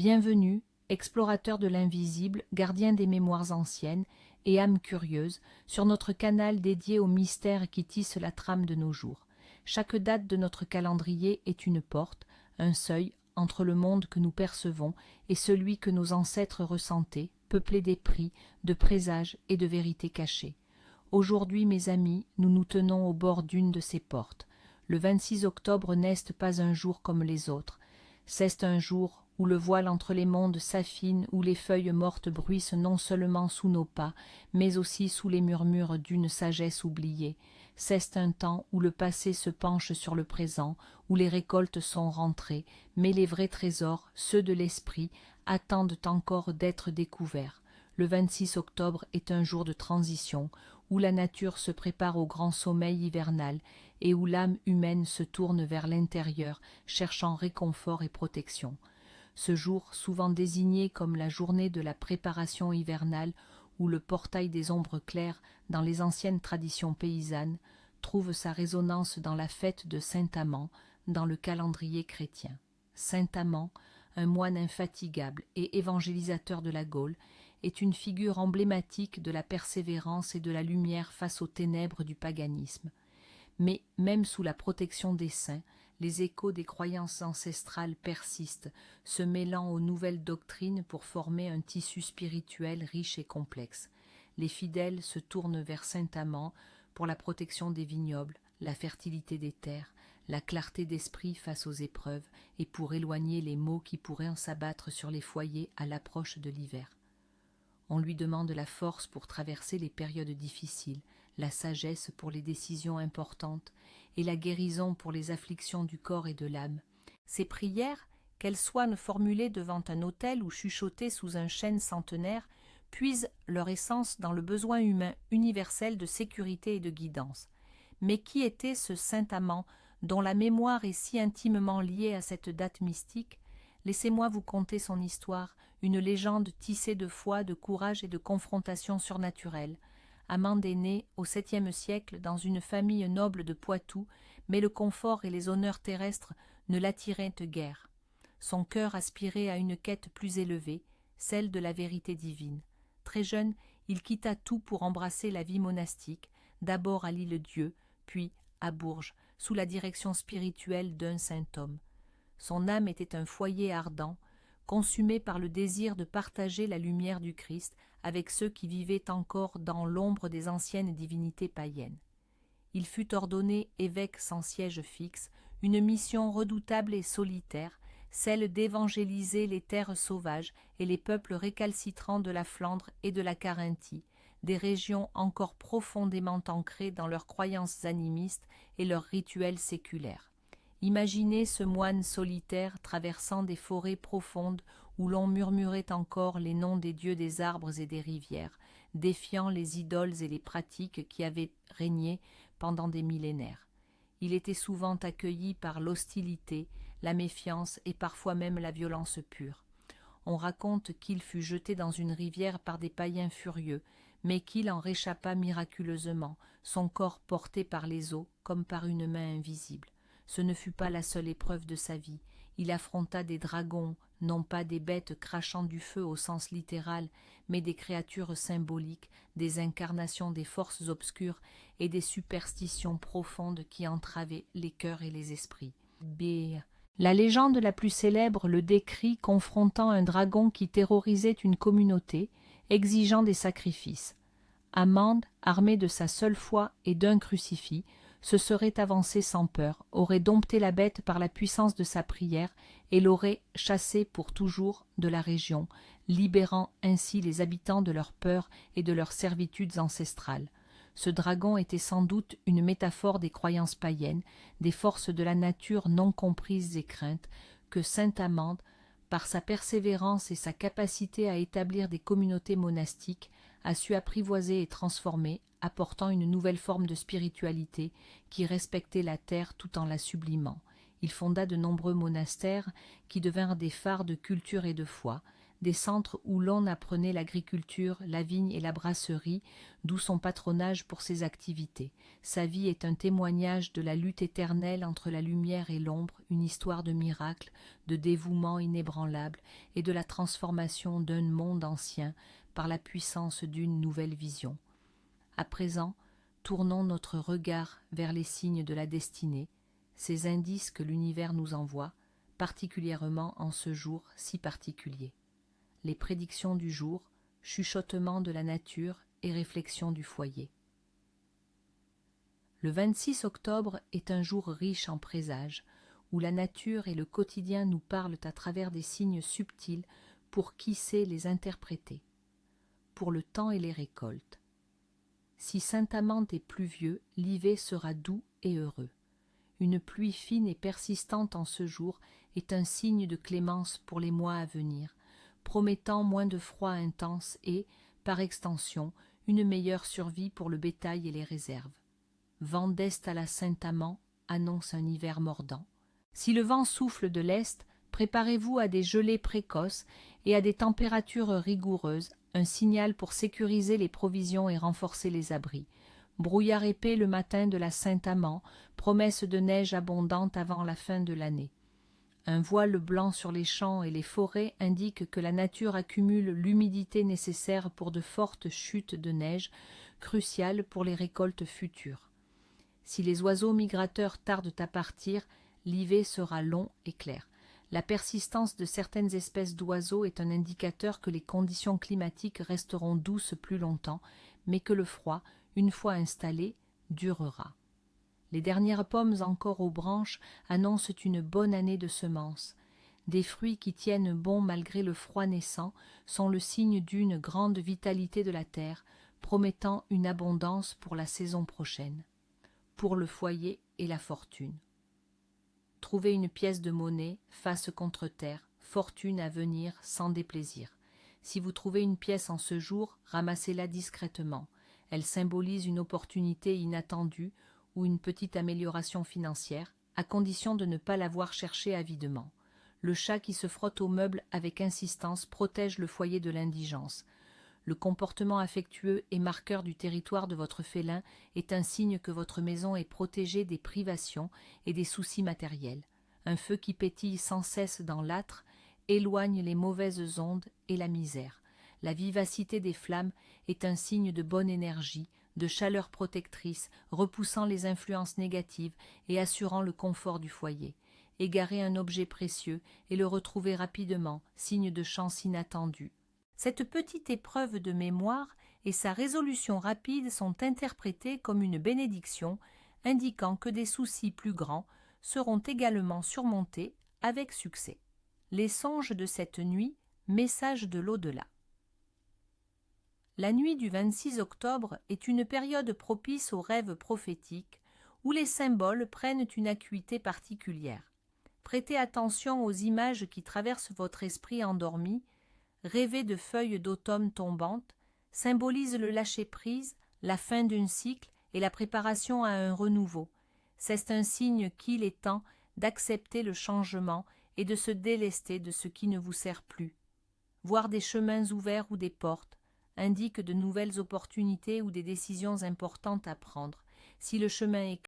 Bienvenue, explorateur de l'invisible, gardien des mémoires anciennes et âme curieuse, sur notre canal dédié aux mystères qui tissent la trame de nos jours. Chaque date de notre calendrier est une porte, un seuil entre le monde que nous percevons et celui que nos ancêtres ressentaient, peuplé d'épris, de présages et de vérités cachées. Aujourd'hui, mes amis, nous nous tenons au bord d'une de ces portes. Le 26 octobre n'est pas un jour comme les autres. C'est un jour où le voile entre les mondes s'affine, où les feuilles mortes bruissent non seulement sous nos pas, mais aussi sous les murmures d'une sagesse oubliée. C'est un temps où le passé se penche sur le présent, où les récoltes sont rentrées, mais les vrais trésors, ceux de l'esprit, attendent encore d'être découverts. Le 26 octobre est un jour de transition, où la nature se prépare au grand sommeil hivernal et où l'âme humaine se tourne vers l'intérieur, cherchant réconfort et protection. Ce jour, souvent désigné comme la journée de la préparation hivernale ou le portail des ombres claires dans les anciennes traditions paysannes, trouve sa résonance dans la fête de Saint-Amand, dans le calendrier chrétien. Saint-Amand, un moine infatigable et évangélisateur de la Gaule, est une figure emblématique de la persévérance et de la lumière face aux ténèbres du paganisme. Mais même sous la protection des saints, les échos des croyances ancestrales persistent, se mêlant aux nouvelles doctrines pour former un tissu spirituel riche et complexe. Les fidèles se tournent vers Saint-Amand pour la protection des vignobles, la fertilité des terres, la clarté d'esprit face aux épreuves et pour éloigner les maux qui pourraient en s'abattre sur les foyers à l'approche de l'hiver. On lui demande la force pour traverser les périodes difficiles, la sagesse pour les décisions importantes et la guérison pour les afflictions du corps et de l'âme. Ces prières, qu'elles soient formulées devant un autel ou chuchotées sous un chêne centenaire, puisent leur essence dans le besoin humain universel de sécurité et de guidance. Mais qui était ce Saint-Amand dont la mémoire est si intimement liée à cette date mystique? Laissez-moi vous conter son histoire, une légende tissée de foi, de courage et de confrontation surnaturelle. Amand est né au 7e siècle dans une famille noble de Poitou, mais le confort et les honneurs terrestres ne l'attiraient guère. Son cœur aspirait à une quête plus élevée, celle de la vérité divine. Très jeune, il quitta tout pour embrasser la vie monastique, d'abord à l'Île-Dieu, puis à Bourges, sous la direction spirituelle d'un saint homme. Son âme était un foyer ardent, consumé par le désir de partager la lumière du Christ avec ceux qui vivaient encore dans l'ombre des anciennes divinités païennes. Il fut ordonné évêque sans siège fixe, une mission redoutable et solitaire, celle d'évangéliser les terres sauvages et les peuples récalcitrants de la Flandre et de la Carinthie, des régions encore profondément ancrées dans leurs croyances animistes et leurs rituels séculaires. Imaginez ce moine solitaire traversant des forêts profondes où l'on murmurait encore les noms des dieux des arbres et des rivières, défiant les idoles et les pratiques qui avaient régné pendant des millénaires. Il était souvent accueilli par l'hostilité, la méfiance et parfois même la violence pure. On raconte qu'il fut jeté dans une rivière par des païens furieux, mais qu'il en réchappa miraculeusement, son corps porté par les eaux comme par une main invisible. Ce ne fut pas la seule épreuve de sa vie. Il affronta des dragons, non pas des bêtes crachant du feu au sens littéral, mais des créatures symboliques, des incarnations des forces obscures et des superstitions profondes qui entravaient les cœurs et les esprits. B. La légende la plus célèbre le décrit confrontant un dragon qui terrorisait une communauté, exigeant des sacrifices. Amand, armé de sa seule foi et d'un crucifix, se serait avancé sans peur, aurait dompté la bête par la puissance de sa prière et l'aurait chassé pour toujours de la région, libérant ainsi les habitants de leur peur et de leurs servitudes ancestrales. Ce dragon était sans doute une métaphore des croyances païennes, des forces de la nature non comprises et craintes, que saint Amand, par sa persévérance et sa capacité à établir des communautés monastiques, a su apprivoiser et transformer, apportant une nouvelle forme de spiritualité qui respectait la terre tout en la sublimant. Il fonda de nombreux monastères qui devinrent des phares de culture et de foi, des centres où l'on apprenait l'agriculture, la vigne et la brasserie, d'où son patronage pour ses activités. Sa vie est un témoignage de la lutte éternelle entre la lumière et l'ombre, une histoire de miracle, de dévouement inébranlable et de la transformation d'un monde ancien par la puissance d'une nouvelle vision. À présent, tournons notre regard vers les signes de la destinée, ces indices que l'univers nous envoie, particulièrement en ce jour si particulier. Les prédictions du jour, chuchotements de la nature et réflexions du foyer. Le 26 octobre est un jour riche en présages, où la nature et le quotidien nous parlent à travers des signes subtils pour qui sait les interpréter. Pour le temps et les récoltes. Si Saint-Amand est pluvieux, l'hiver sera doux et heureux. Une pluie fine et persistante en ce jour est un signe de clémence pour les mois à venir, promettant moins de froid intense et, par extension, une meilleure survie pour le bétail et les réserves. Vent d'est à la Saint-Amand annonce un hiver mordant. Si le vent souffle de l'est, préparez-vous à des gelées précoces et à des températures rigoureuses, un signal pour sécuriser les provisions et renforcer les abris. Brouillard épais le matin de la Saint-Amand, promesse de neige abondante avant la fin de l'année. Un voile blanc sur les champs et les forêts indique que la nature accumule l'humidité nécessaire pour de fortes chutes de neige, cruciales pour les récoltes futures. Si les oiseaux migrateurs tardent à partir, l'hiver sera long et clair. La persistance de certaines espèces d'oiseaux est un indicateur que les conditions climatiques resteront douces plus longtemps, mais que le froid, une fois installé, durera. Les dernières pommes encore aux branches annoncent une bonne année de semences. Des fruits qui tiennent bon malgré le froid naissant sont le signe d'une grande vitalité de la terre, promettant une abondance pour la saison prochaine. Pour le foyer et la fortune. Trouvez une pièce de monnaie, face contre terre, fortune à venir sans déplaisir. Si vous trouvez une pièce en ce jour, ramassez-la discrètement. Elle symbolise une opportunité inattendue ou une petite amélioration financière, à condition de ne pas l'avoir cherchée avidement. Le chat qui se frotte aux meubles avec insistance protège le foyer de l'indigence. Le comportement affectueux et marqueur du territoire de votre félin est un signe que votre maison est protégée des privations et des soucis matériels. Un feu qui pétille sans cesse dans l'âtre éloigne les mauvaises ondes et la misère. La vivacité des flammes est un signe de bonne énergie, de chaleur protectrice, repoussant les influences négatives et assurant le confort du foyer. Égarer un objet précieux et le retrouver rapidement, signe de chance inattendue. Cette petite épreuve de mémoire et sa résolution rapide sont interprétées comme une bénédiction, indiquant que des soucis plus grands seront également surmontés avec succès. Les songes de cette nuit, message de l'au-delà. La nuit du 26 octobre est une période propice aux rêves prophétiques, où les symboles prennent une acuité particulière. Prêtez attention aux images qui traversent votre esprit endormi. Rêver de feuilles d'automne tombantes symbolise le lâcher-prise, la fin d'un cycle et la préparation à un renouveau. C'est un signe qu'il est temps d'accepter le changement et de se délester de ce qui ne vous sert plus. Voir des chemins ouverts ou des portes indique de nouvelles opportunités ou des décisions importantes à prendre. Si le chemin est